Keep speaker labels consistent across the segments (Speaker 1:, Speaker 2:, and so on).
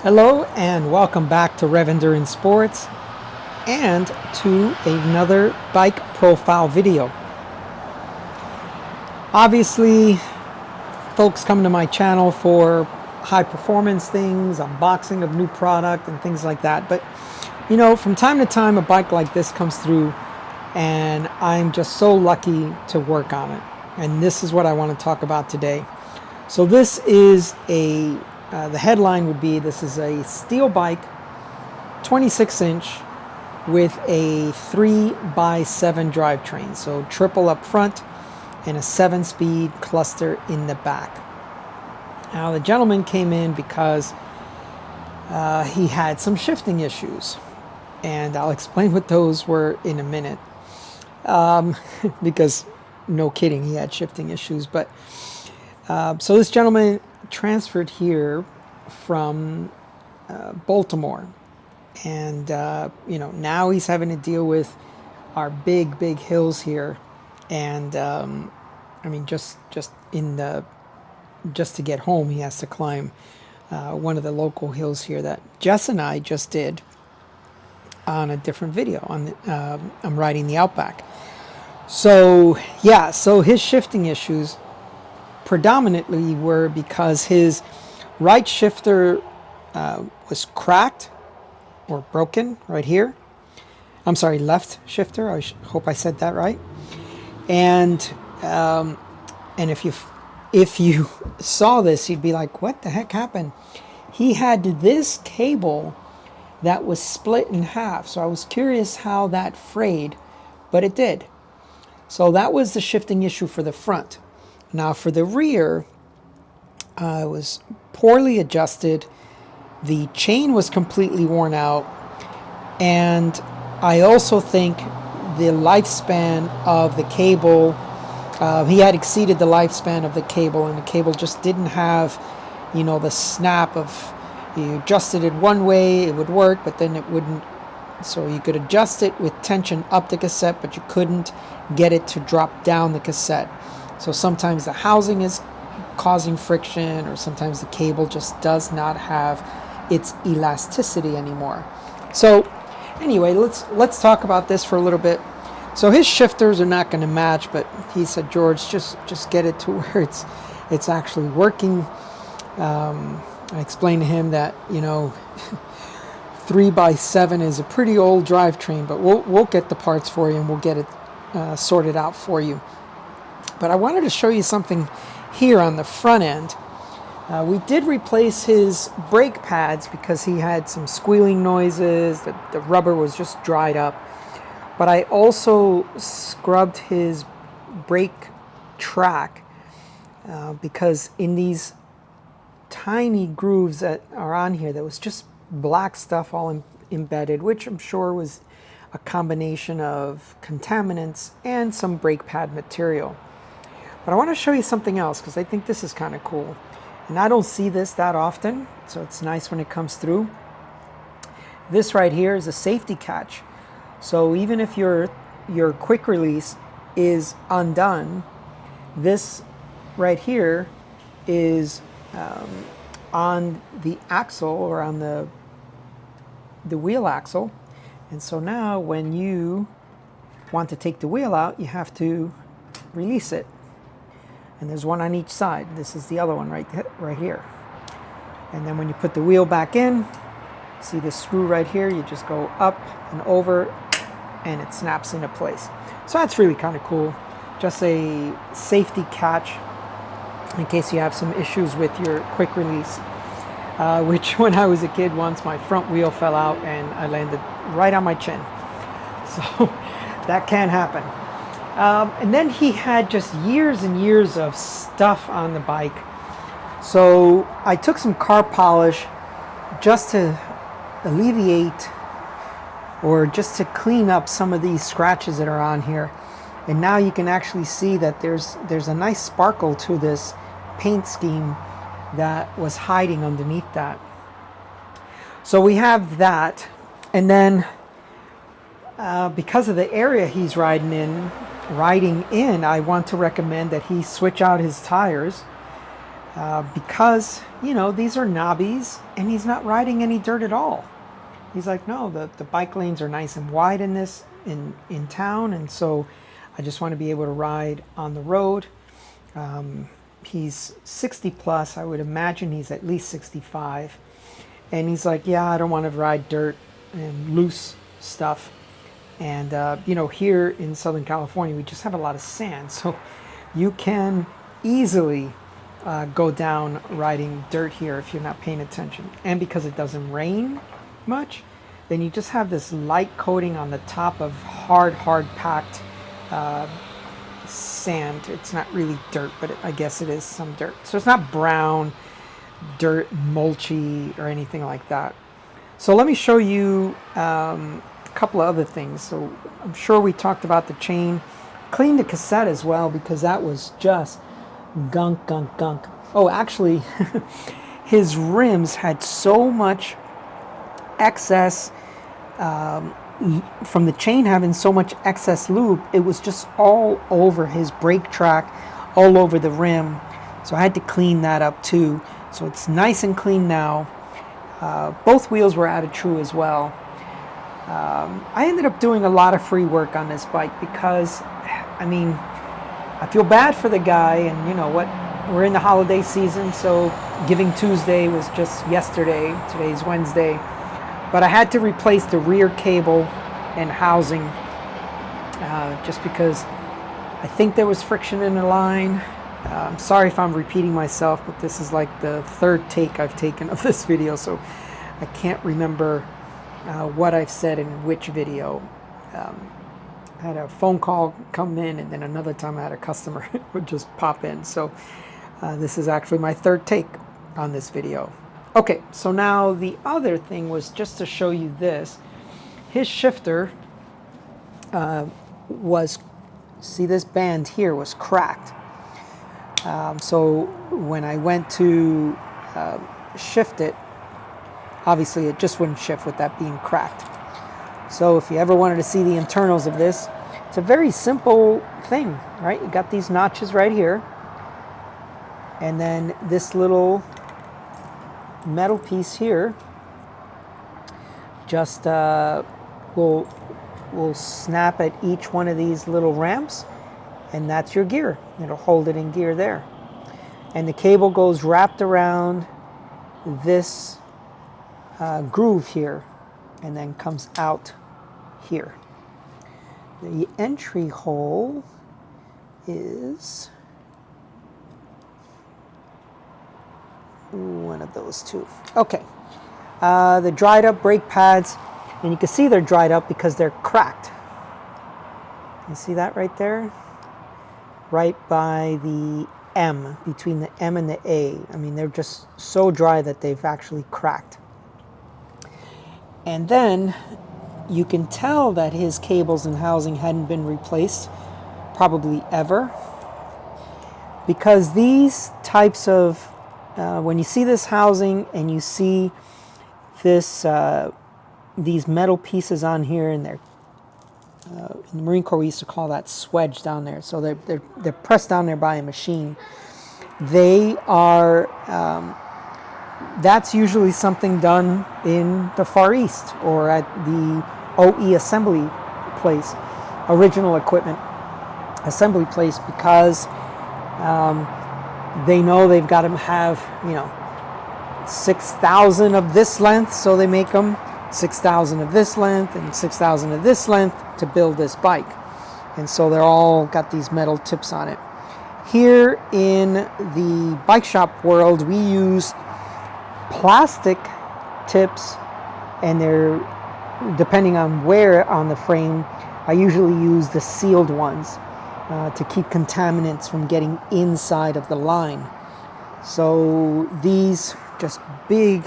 Speaker 1: Hello and welcome back to Rev Endurance Sports and to another bike profile video. Obviously, folks come to my channel for high performance things, unboxing of new product and things like that. But you know, from time to time a bike like this comes through and I'm just so lucky to work on it. And this is what I want to talk about today. So this is the headline would be, this is a steel bike, 26-inch, with a 3x7 drivetrain. So triple up front and a 7-speed cluster in the back. Now the gentleman came in because he had some shifting issues. And I'll explain what those were in a minute. Because no kidding, he had shifting issues. But so this gentleman transferred here from Baltimore, and you know, now he's having to deal with our big hills here, and I mean, just to get home, he has to climb one of the local hills here that Jess and I just did on a different video on the, I'm riding the Outback. So yeah, so his shifting issues predominantly were because his right shifter was cracked or broken right here. I'm sorry, left shifter. I hope I said that right. And if you saw this, you'd be like, what the heck happened? He had this cable that was split in half. So I was curious how that frayed, but it did. So that was the shifting issue for the front. Now for the rear, it was poorly adjusted. The chain was completely worn out. And I also think the lifespan of the cable, he had exceeded the lifespan of the cable, and the cable just didn't have, you know, the snap of, you adjusted it one way, it would work, but then it wouldn't. So you could adjust it with tension up the cassette, but you couldn't get it to drop down the cassette. So sometimes the housing is causing friction, or sometimes the cable just does not have its elasticity anymore. So anyway, let's talk about this for a little bit. So his shifters are not going to match, but he said, George, just get it to where it's actually working. I explained to him that, you know, 3x7 is a pretty old drivetrain, but we'll get the parts for you and we'll get it sorted out for you. But I wanted to show you something here on the front end. We did replace his brake pads because he had some squealing noises. The rubber was just dried up. But I also scrubbed his brake track because in these tiny grooves that are on here, there was just black stuff all embedded, which I'm sure was a combination of contaminants and some brake pad material. But I want to show you something else because I think this is kind of cool. And I don't see this that often, so it's nice when it comes through. This right here is a safety catch. So even if your quick release is undone, this right here is on the axle, or on the wheel axle. And so now when you want to take the wheel out, you have to release it. And there's one on each side. This is the other one right here. And then when you put the wheel back in, see this screw right here, you just go up and over and it snaps into place. So that's really kind of cool. Just a safety catch in case you have some issues with your quick release. Which when I was a kid once, my front wheel fell out and I landed right on my chin. So that can happen. And then he had just years and years of stuff on the bike. So I took some car polish just to alleviate, or just to clean up some of these scratches that are on here. And now you can actually see that there's a nice sparkle to this paint scheme that was hiding underneath that. So we have that. And then because of the area he's riding in, I want to recommend that he switch out his tires. because, you know, these are knobbies and he's not riding any dirt at all. He's like, no, the bike lanes are nice and wide in this, in town, and so I just want to be able to ride on the road. He's 60 plus. I would imagine he's at least 65. And he's like, yeah, I don't want to ride dirt and loose stuff. And, you know, here in Southern California, we just have a lot of sand. So you can easily go down riding dirt here if you're not paying attention. And because it doesn't rain much, then you just have this light coating on the top of hard packed sand. It's not really dirt, but I guess it is some dirt. So it's not brown dirt, mulchy, or anything like that. So let me show you a couple of other things. So I'm sure we talked about the chain. Cleaned the cassette as well because that was just gunk. Oh, actually, his rims had so much excess from the chain having so much excess lube, it was just all over his brake track, all over the rim. So I had to clean that up too. So it's nice and clean now. Both wheels were out of true as well. I ended up doing a lot of free work on this bike because, I mean, I feel bad for the guy, and you know what, we're in the holiday season, so Giving Tuesday was just yesterday. Today's Wednesday. But I had to replace the rear cable and housing just because I think there was friction in the line. I'm sorry if I'm repeating myself, but this is like the third take I've taken of this video, so I can't remember what I've said in which video. I had a phone call come in, and then another time I had a customer would just pop in. So this is actually my third take on this video. Okay, so now the other thing was just to show you this. His shifter see this band here was cracked. So when I went to shift it, obviously it just wouldn't shift with that being cracked. So if you ever wanted to see the internals of this, it's a very simple thing, right? You got these notches right here, and then this little metal piece here just will snap at each one of these little ramps, and that's your gear. It'll hold it in gear there. And the cable goes wrapped around this groove here and then comes out here. The entry hole is one of those two. Okay, the dried up brake pads, and you can see they're dried up because they're cracked. You see that right there? Right by the M, between the M and the A. I mean, they're just so dry that they've actually cracked. And then you can tell that his cables and housing hadn't been replaced probably ever, because these types of when you see this housing and you see this these metal pieces on here, and they're in the Marine Corps we used to call that swedge down there. So they're pressed down there by a machine. They are that's usually something done in the Far East or at the OE assembly place, original equipment assembly place, because they know they've got to have, 6,000 of this length, so they make them 6,000 of this length and 6,000 of this length to build this bike. And so they're all got these metal tips on it. Here in the bike shop world, we use plastic tips, and they're, depending on where on the frame, I usually use the sealed ones to keep contaminants from getting inside of the line. So these just big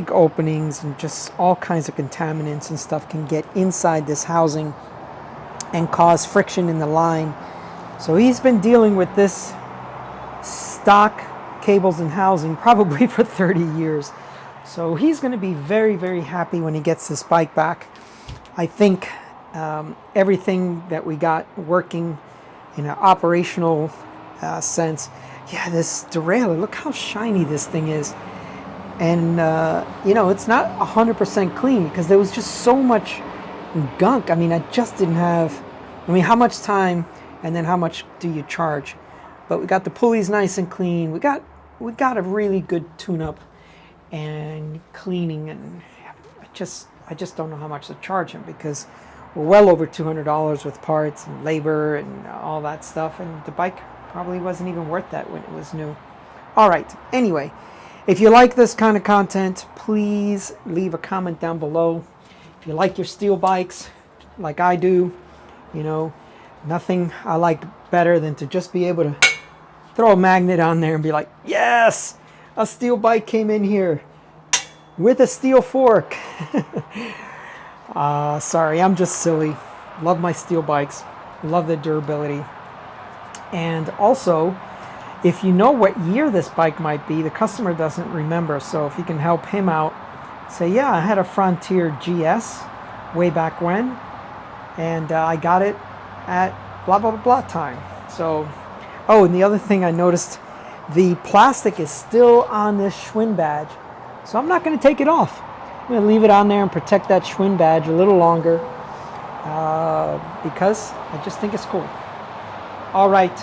Speaker 1: openings, and just all kinds of contaminants and stuff can get inside this housing and cause friction in the line. So he's been dealing with this stock cables and housing probably for 30 years. So he's going to be very, very happy when he gets this bike back. I think everything that we got working in an operational sense yeah, this derailleur, look how shiny this thing is. And, you know, it's not 100% clean because there was just so much gunk. I mean, I just didn't have, I mean, how much time and then how much do you charge? But we got the pulleys nice and clean. We got a really good tune-up and cleaning, and I just don't know how much to charge him because we're well over $200 with parts and labor and all that stuff, and the bike probably wasn't even worth that when it was new. All right, anyway, if you like this kind of content, please leave a comment down below. If you like your steel bikes like I do, you know, nothing I like better than to just be able to throw a magnet on there and be like, yes, a steel bike came in here with a steel fork. Sorry, I'm just silly. Love my steel bikes. Love the durability. And also, if you know what year this bike might be, the customer doesn't remember. So if you can help him out, say, yeah, I had a Frontier GS way back when, and I got it at blah, blah, blah, blah time. So, oh, and the other thing I noticed, the plastic is still on this Schwinn badge. So I'm not going to take it off. I'm going to leave it on there and protect that Schwinn badge a little longer because I just think it's cool. All right.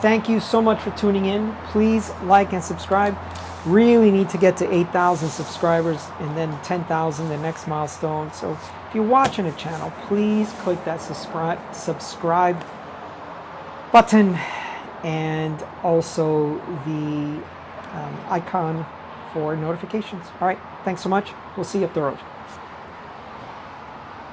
Speaker 1: Thank you so much for tuning in. Please like and subscribe. Really need to get to 8,000 subscribers and then 10,000, the next milestone. So if you're watching a channel, please click that subscribe button and also the icon for notifications. All right, thanks so much. We'll see you up the road.